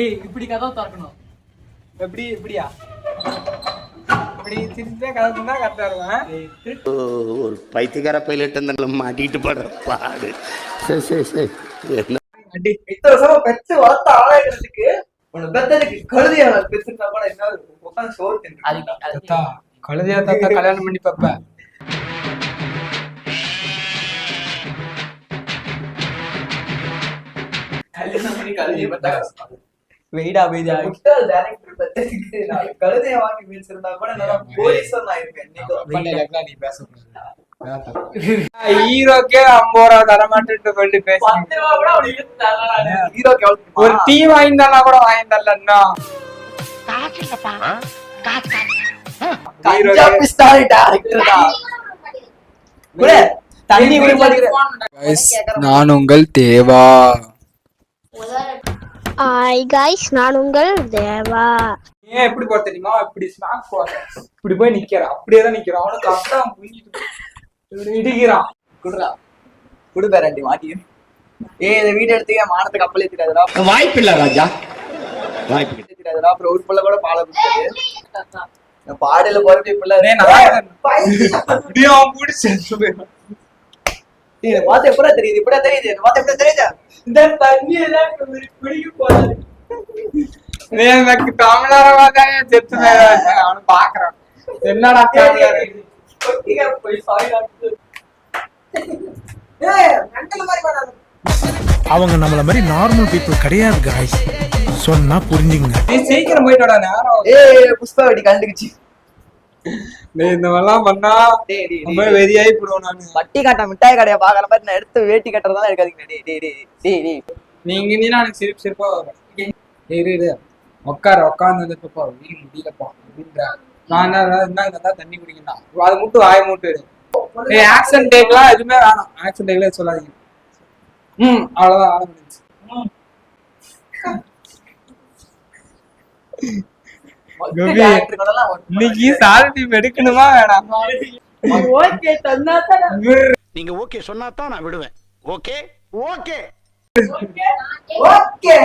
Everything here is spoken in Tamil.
ஏய் இப்படி கதவை திறக்கணும். எப்படி இப்படியா? இப்படி திருப்பி கதவு தான் கரெக்டா இருக்கும். ஒரு பைத்தியக்கார பைலட் அந்த மாட்டிட்டு படுற பாடு. சரி சரி சரி. அடி இத்தனை வருஷமா பெத்து வளர்த்த ஆளாகிறதுக்கு உனக்கு பெத்ததுக்கு கழுதியா பெத்துட்டா கூட என்ன உட்காந்து சோறு தின்னு கழுதியா தாத்தா கல்யாணம் பண்ணி பாப்ப. கல்யாணம் பண்ணி கழுதியை பார்த்தா வெயிடா வெயிடா கழுதைய வாங்கி பேசிருந்தா கூட நல்லா போலீஸர் நான் இருப்பேன். நீ பேச ஹீரோக்கே 50 ரூபா தரமாட்டேன்னு சொல்லி பேச ஒரு டீ வாங்கினா கூட வாங்கிடலன்னா நான் உங்கள் தேவா. ஹாய் गाइस நான் உங்கள் தேவா. ஏன் எப்படி போற தெரியுமா? இப்படி ஸ்மாக் போற இப்படி போய் நிக்கிறான். அப்படியே தான் நிக்கிறான். அவனுக்கு கரெக்டா இடிக்கிறான். குடுறா குடு பேரண்டி மாட்டி. இந்த வீடியோ எடுத்துக்க மானத்துக்கு கப்பல் ஏத்திடாதடா. வாய்ப்பு இல்ல ராஜா, வாய்ப்பு ஏத்திடாதடா. அப்புறம் ஒரு புள்ள கூட பால குடிச்சு பாடையில போறப்ப புள்ள பார்த்து எப்படா தெரியுது? இப்படா தெரியுது? பார்த்து எப்படி தெரியுது? இந்த தண்ணி எல்லாம் குடிக்க போறது எனக்கு தமிழரவாதான் செத்து அவனு பாக்குறான். என்னடா அவங்க நம்மள மாதிரி நார்மல் பீப்புள் கிடையாது गाइस, சொன்னா புரிஞ்சுங்க. நீ சீக்கிரம் போயிட்டோடா. நேரம் புஷ்பா வெடி கண்டுக்குச்சு. இந்த மாதிரிலாம் பண்ணா ரொம்ப வெறியாயி போடுவோம். நான் வட்டி காட்ட மிட்டாய் கடையை பாக்குற மாதிரி நான் எடுத்து வேட்டி கட்டுறதால இருக்காதுங்க. நீங்க எனக்கு சிரிப்பு சிரிப்பா வரும். உட்காந்து முடியலப்பா அப்படின்ற நான் என்ன தண்ணி குடிக்கணும். அது மட்டும் வாய மூட்டு ஆக்சன் டேக்லாம் எதுவுமே வேணாம். ஆக்சன் டேக்ல சொல்லாதீங்க. அவ்வளவுதான் ஆரம்பிச்சு. இன்னைக்கு சாரதி எடுக்கணுமா வேணாம்? நீங்க ஓகே சொன்னா தான் நான் விடுவேன். Okay okay okay